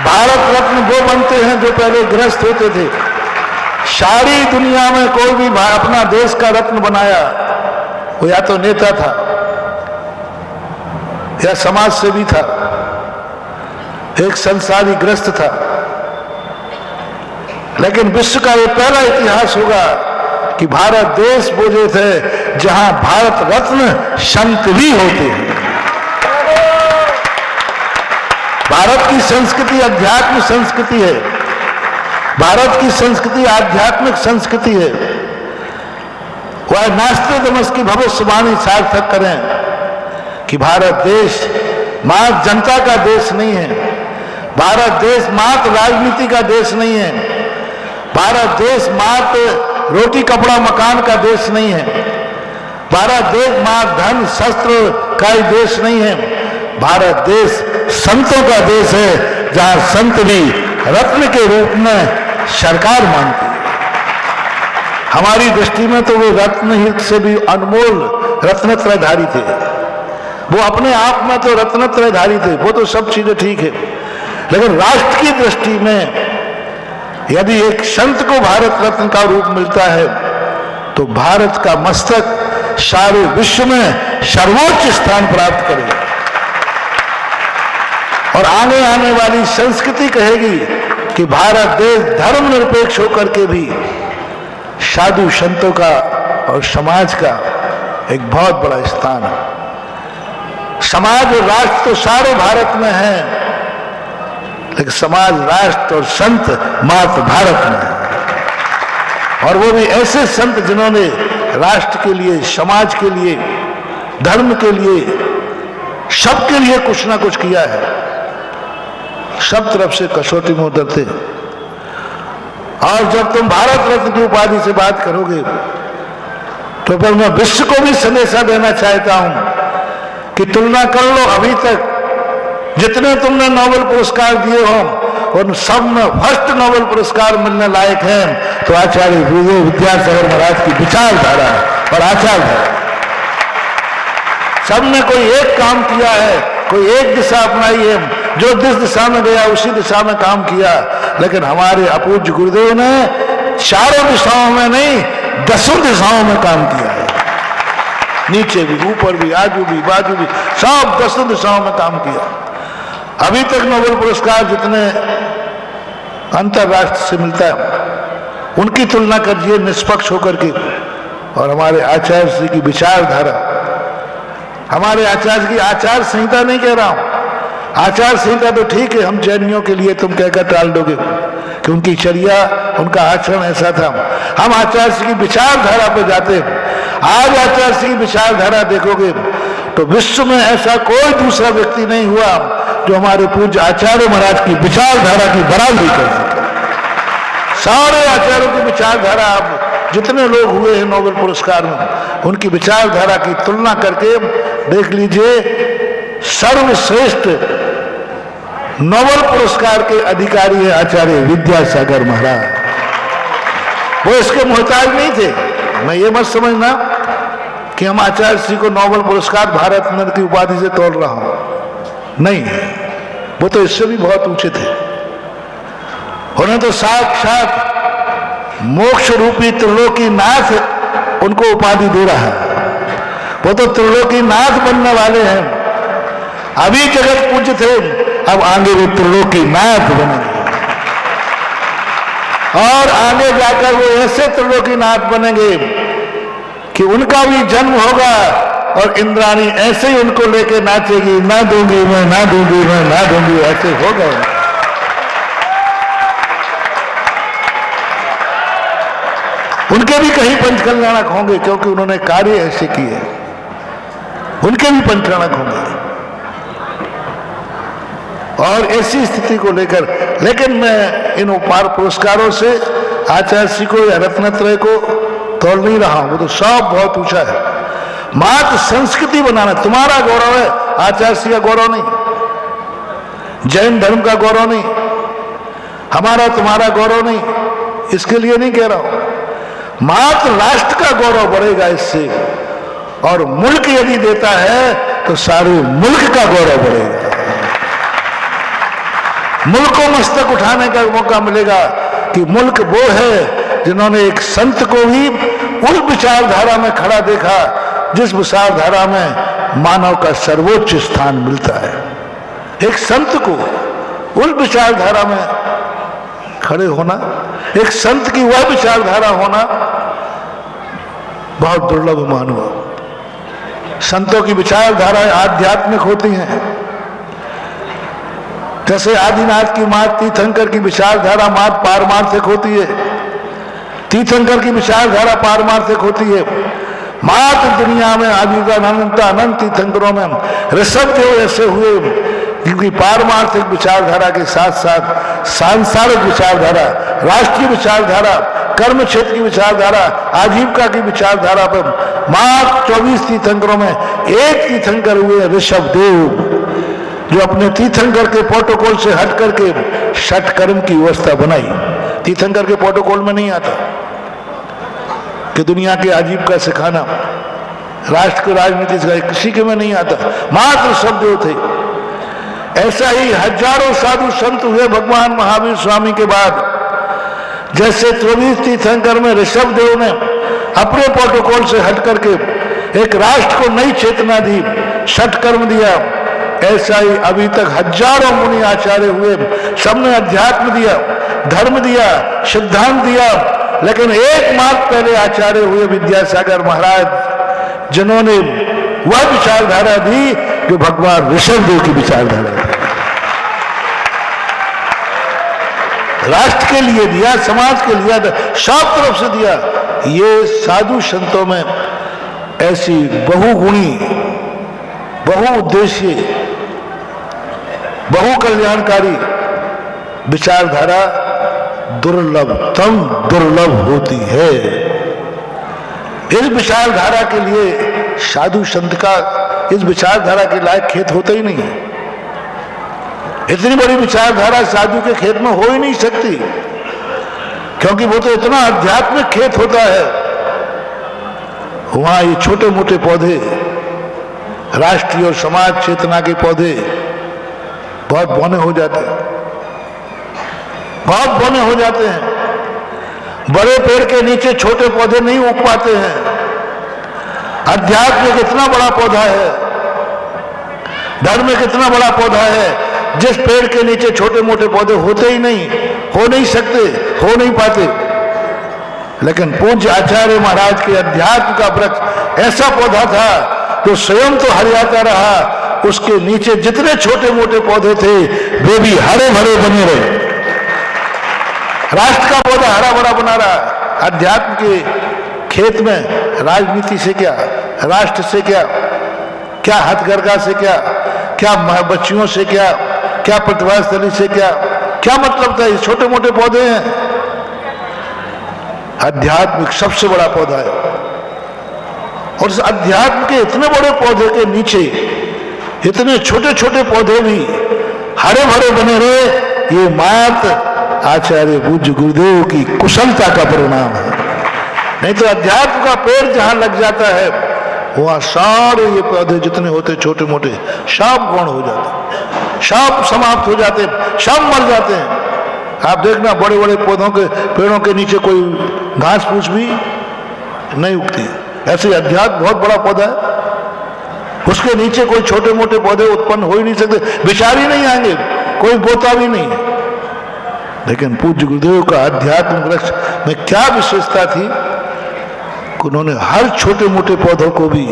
भारत रत्न वो बनते हैं जो पहले ग्रस्त होते थे। सारी दुनिया में कोई भी अपना देश का रत्न बनाया, वो या तो नेता था या समाज सेवी था, एक संसारी ग्रस्त था। लेकिन विश्व का ये पहला इतिहास होगा कि भारत देश वो देश है जहां भारत रत्न संत भी होते हैं। भारत की संस्कृति अध्यात्म संस्कृति है। भारत की संस्कृति आध्यात्मिक संस्कृति है। वह नास्ट्रोडामस की भविष्यवाणी सार्थक करें कि भारत देश मात्र जनता का देश नहीं है, भारत देश मात्र राजनीति का देश नहीं है, भारत देश मात्र रोटी कपड़ा मकान का देश नहीं है, भारत देश मात्र धन शस्त्र का ही देश नहीं है, भारत देश संतों का देश है जहां संत भी रत्न के रूप में सरकार मानती है। हमारी दृष्टि में तो वो रत्न ही से भी अनमोल रत्नत्रयधारी थे। वो अपने आप में तो रत्नत्रयधारी थे, वो तो सब चीजें ठीक है, लेकिन राष्ट्र की दृष्टि में यदि एक संत को भारत रत्न का रूप मिलता है तो भारत का मस्तक सारे विश्व में सर्वोच्च स्थान प्राप्त करेगा। और आगे आने वाली संस्कृति कहेगी कि भारत देश धर्मनिरपेक्ष होकर के भी साधु संतों का और समाज का एक बहुत बड़ा स्थान है। समाज और राष्ट्र तो सारे भारत में है, लेकिन समाज, राष्ट्र और संत मात्र भारत में है। और वो भी ऐसे संत जिन्होंने राष्ट्र के लिए, समाज के लिए, धर्म के लिए, सबके लिए कुछ ना कुछ किया है। सब तरफ से कसौटी में उतरते। और जब तुम भारत रत्न की उपाधि से बात करोगे तो फिर मैं विश्व को भी संदेशा देना चाहता हूं कि तुलना कर लो, अभी तक जितने तुमने नोबेल पुरस्कार दिए हो उन सब में फर्स्ट नोबेल पुरस्कार मिलने लायक हैं तो आचार्य विद्यासागर महाराज की विचारधारा और आचारधारा। सबने कोई एक काम किया है, कोई एक दिशा अपनाई है, जो जिस दिशा में गया उसी दिशा में काम किया। लेकिन हमारे अपूज्य गुरुदेव ने चारों दिशाओं में नहीं, 10 दिशाओं में काम किया है। नीचे भी, ऊपर भी, आजू भी, बाजू भी, सब 10 दिशाओं में काम किया। अभी तक नोबेल पुरस्कार जितने अंतरराष्ट्र से मिलता है उनकी तुलना करिए निष्पक्ष होकर के। और हमारे आचार्य जी की विचारधारा, हमारे आचार्य की आचार संहिता नहीं कह रहा हूं, आचार संहिता तो ठीक है, हम जैनियों के लिए तुम कहकर टाल दोगे कि उनकी चर्या, उनका आचरण ऐसा था। हम आचार्य की विचारधारा पर जाते हैं। आज आचार्य की विचारधारा देखोगे तो विश्व में ऐसा कोई दूसरा व्यक्ति नहीं हुआ जो हमारे पूज्य आचार्य महाराज की विचारधारा की बराबरी कर सके। सारे आचार्यों की विचारधारा, आप जितने लोग हुए हैं नोबेल पुरस्कार में, उनकी विचारधारा की तुलना करके देख लीजिए। सर्वश्रेष्ठ नोबेल पुरस्कार के अधिकारी है आचार्य विद्यासागर महाराज। वो इसके मोहताज नहीं थे। मैं ये मत समझना कि हम आचार्य जी को नोबेल पुरस्कार भारत रत्न की उपाधि से तोड़ रहा हूं, नहीं, वो तो इससे भी बहुत ऊंचे थे। उन्हें तो साक्षात मोक्ष रूपी त्रिलोकीनाथ उनको उपाधि दे रहा है। वो तो त्रिलोकीनाथ बनने वाले हैं। अभी जगत पूज्य थे, अब आगे वो त्रिलोकीनाथ बनेंगे और आगे जाकर वो ऐसे त्रिलोकीनाथ बनेंगे कि उनका भी जन्म होगा और इंद्राणी ऐसे ही उनको लेके नाचेगी, ना दूंगी मैं, ना दूंगी मैं, ना दूंगी, ऐसे होगा। उनके भी कहीं पंचकल्याणक होंगे क्योंकि उन्होंने कार्य ऐसे किए, उनके भी पंचकल्याणक होंगे। और ऐसी स्थिति को लेकर, लेकिन मैं इन उपहार पुरस्कारों से आचार्य जी को या रत्नत्रय को तोड़ नहीं रहा हूं, वो तो सब बहुत ऊंचा है। मात्र संस्कृति बनाना तुम्हारा गौरव है, आचार्य जी का गौरव नहीं, जैन धर्म का गौरव नहीं, हमारा तुम्हारा गौरव नहीं, इसके लिए नहीं कह रहा हूं। मात्र राष्ट्र का गौरव बढ़ेगा इससे, और मुल्क यदि देता है तो सारे मुल्क का गौरव बढ़ेगा। मुल्क को मस्तक उठाने का मौका मिलेगा कि मुल्क वो है जिन्होंने एक संत को भी उस विचारधारा में खड़ा देखा जिस विचारधारा में मानव का सर्वोच्च स्थान मिलता है। एक संत को उस विचारधारा में खड़े होना, एक संत की वह विचारधारा होना बहुत दुर्लभ मानो। संतों की विचारधाराएं आध्यात्मिक होती हैं। जैसे आदिनाथ की मात तीर्थंकर की विचारधारा मात पारमार्थिक होती है, तीर्थंकर की विचारधारा पारमार्थिक होती है। मात दुनिया में अनंत तीर्थंकरों में ऋषभ देव ऐसे हुए जिनकी पारमार्थिक विचारधारा के साथ साथ सांसारिक विचारधारा, राष्ट्रीय विचारधारा, कर्म क्षेत्र की विचारधारा, आजीविका की विचारधारा पर मात्र 24 तीर्थंकरों में एक तीर्थंकर हुए ऋषभ देव, जो अपने तीर्थंकर के प्रोटोकॉल से हट करके षट कर्म की व्यवस्था बनाई। तीर्थंकर के प्रोटोकॉल में नहीं आता कि दुनिया की आजीविका सिखाना, राष्ट्र की राजनीति सिखाना, किसी के में नहीं आता, मात्र ऋषभ देव थे। ऐसा ही हजारों साधु संत हुए भगवान महावीर स्वामी के बाद। जैसे 24 तीर्थंकर में ऋषभ देव ने अपने प्रोटोकॉल से हट करके एक राष्ट्र को नई चेतना दी, षट कर्म दिया, ऐसा ही अभी तक हजारों मुनि आचार्य हुए, सबने अध्यात्म दिया, धर्म दिया, सिद्धांत दिया, लेकिन एकमात्र पहले आचार्य हुए विद्यासागर महाराज, जिन्होंने वह विचारधारा दी जो भगवान ऋषभ देव की विचारधारा थी। राष्ट्र के लिए दिया, समाज के लिए, सब तरफ से दिया। ये साधु संतों में ऐसी बहुगुणी, बहुउद्देशीय, बहु कल्याणकारी विचारधारा दुर्लभ होती है। इस विचारधारा के लिए साधु संत का इस विचारधारा के लायक खेत होता ही नहीं है। इतनी बड़ी विचारधारा साधु के खेत में हो ही नहीं सकती, क्योंकि वो तो इतना आध्यात्मिक खेत होता है। वहां ये छोटे मोटे पौधे, राष्ट्रीय और समाज चेतना के पौधे बहुत बौने हो जाते हैं, बहुत बौने हो जाते हैं। बड़े पेड़ के नीचे छोटे पौधे नहीं उग पाते हैं। अध्यात्म एक इतना बड़ा पौधा है, धर्म एक इतना बड़ा पौधा है, जिस पेड़ के नीचे छोटे मोटे पौधे होते ही नहीं, हो नहीं सकते, हो नहीं पाते। लेकिन पूज्य आचार्य महाराज के अध्यात्म का वृक्ष ऐसा पौधा था जो स्वयं तो हरियाता रहा, उसके नीचे जितने छोटे मोटे पौधे थे वे भी हरे भरे बने रहे। राष्ट्र का पौधा हरा भरा बना रहा। अध्यात्म के खेत में राजनीति से क्या, राष्ट्र से क्या, क्या हथकरघा से क्या, क्या बच्चियों से क्या, क्या प्रतिभास्थली से क्या, क्या मतलब था? ये छोटे मोटे पौधे हैं। अध्यात्म सबसे बड़ा पौधा है, और इस अध्यात्म के इतने बड़े पौधे के नीचे इतने छोटे छोटे पौधे भी हरे भरे बने रहे। ये मात्र आचार्य पूज्य गुरुदेव की कुशलता का परिणाम है। नहीं तो अध्यात्म का पेड़ जहां लग जाता है वहां सारे ये पौधे जितने होते छोटे मोटे सब गौण हो जाते, सब समाप्त हो जाते, सब मर जाते हैं। आप देखना बड़े बड़े पौधों के पेड़ों के नीचे कोई घास फूस भी नहीं उगती। ऐसे अध्यात्म बहुत बड़ा पौधा है, उसके नीचे कोई छोटे मोटे पौधे उत्पन्न हो ही नहीं सकते, विचार ही नहीं आएंगे, कोई बोता भी नहीं। लेकिन पूज्य गुरुदेव का अध्यात्म वृक्ष में क्या विशेषता थी, उन्होंने हर छोटे मोटे पौधों को भी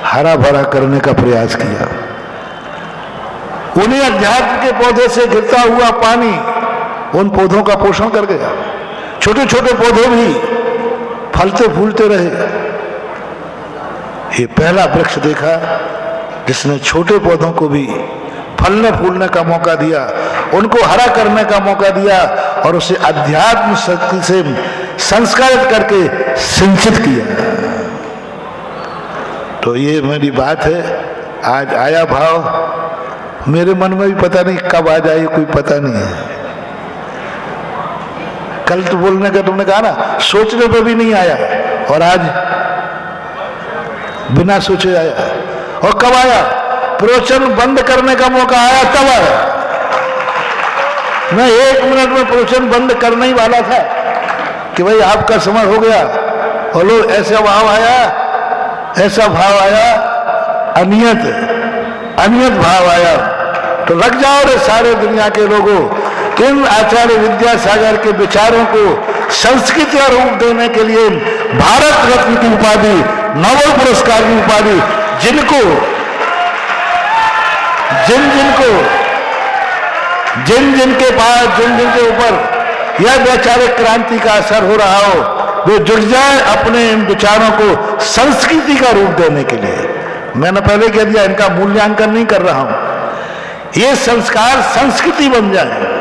हरा भरा करने का प्रयास किया। उन्हीं अध्यात्म के पौधे से गिरता हुआ पानी उन पौधों का पोषण कर गया। छोटे छोटे पौधे भी फलते फूलते रहे। ये पहला वृक्ष देखा जिसने छोटे पौधों को भी फलने फूलने का मौका दिया, उनको हरा करने का मौका दिया, और उसे अध्यात्म शक्ति से संस्कारित करके सिंचित किया। तो ये मेरी बात है। आज आया भाव मेरे मन में भी पता नहीं कब आ जाए, कोई पता नहीं है। कल तो बोलने का तुमने कहा ना, सोचने पे भी नहीं आया, और आज बिना सोचे आया। और कब आया? प्रवचन बंद करने का मौका आया तब आया। मैं 1 मिनट में प्रवचन बंद करने ही वाला था कि भाई आपका समय हो गया, और लोग ऐसा भाव आया, ऐसा भाव आया, अनियत भाव आया। तो लग जाओ रे सारे दुनिया के लोगों, इन आचार्य विद्यासागर के विचारों को संस्कृत का रूप देने के लिए भारत रत्न की उपाधि, नोबेल पुरस्कार की उपाधि जिनको जिनके पास, जिनके ऊपर यह वैचारिक क्रांति का असर हो रहा हो, वे जुट जाए अपने इन विचारों को संस्कृति का रूप देने के लिए। मैंने पहले कह दिया, इनका मूल्यांकन नहीं कर रहा हूं। ये संस्कार संस्कृति बन जाए,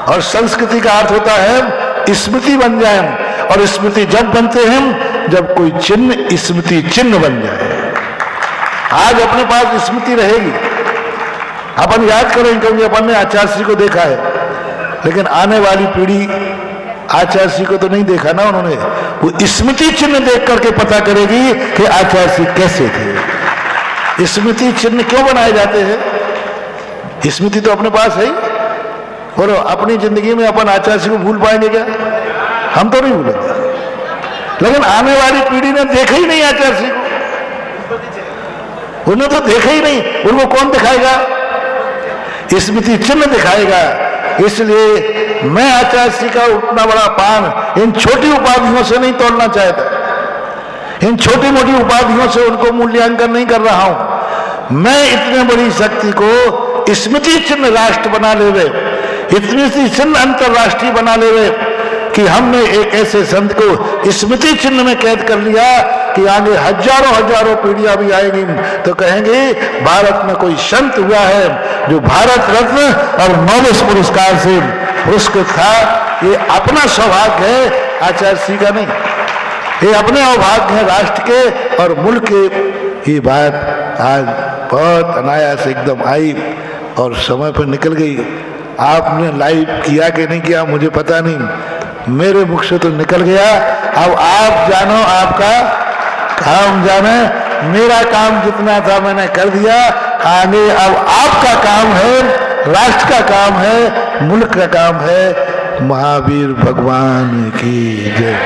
और संस्कृति का अर्थ होता है स्मृति बन जाए, और स्मृति जब बनते हैं जब कोई चिन्ह स्मृति चिन्ह बन जाए। आज अपने पास स्मृति रहेगी, अपन याद करेंगे क्योंकि अपन ने आचार्य श्री को देखा है, लेकिन आने वाली पीढ़ी आचार्य श्री को तो नहीं देखा ना उन्होंने। वो स्मृति चिन्ह देख करके पता करेगी कि आचार्य श्री कैसे थे। स्मृति चिन्ह क्यों बनाए जाते हैं? स्मृति तो अपने पास है ही, और अपनी जिंदगी में अपन आचार्य श्री को भूल पाएंगे क्या? हम तो नहीं भूलेंगे, लेकिन आने वाली पीढ़ी ने देखा ही नहीं आचार्य श्री को, उन्हें तो देखा ही नहीं। उनको कौन दिखाएगा? स्मृति चिन्ह दिखाएगा। इसलिए मैं आचार्य श्री का उतना बड़ा पान इन छोटी उपाधियों से नहीं तोड़ना चाहता, इन छोटी मोटी उपाधियों से उनको मूल्यांकन नहीं कर रहा हूं। मैं इतने बड़ी शक्ति को स्मृति चिन्ह राष्ट्र बना ले रहे, स्मृति चिन्ह अंतरराष्ट्रीय बना ले रहे, कि हमने एक ऐसे संत को स्मृति चिन्ह में कैद कर लिया कि आगे हजारों पीढ़ियां भी आएंगी तो कहेंगे भारत में कोई संत हुआ है जो भारत रत्न और नोबेल पुरस्कार से पुरस्कृत था। ये अपना सौभाग्य है आचार्य श्री का नहीं, ये अपने अभाग्य है राष्ट्र के और मुल्क के। ये बात आज बहुत अनायास एकदम आई और समय पर निकल गई। आपने लाइव किया कि नहीं किया मुझे पता नहीं, मेरे मुख से तो निकल गया। अब आप जानो, आपका काम जाने। मेरा काम जितना था मैंने कर दिया, आगे अब आपका काम है, राष्ट्र का काम है, मुल्क का काम है। महावीर भगवान की जय।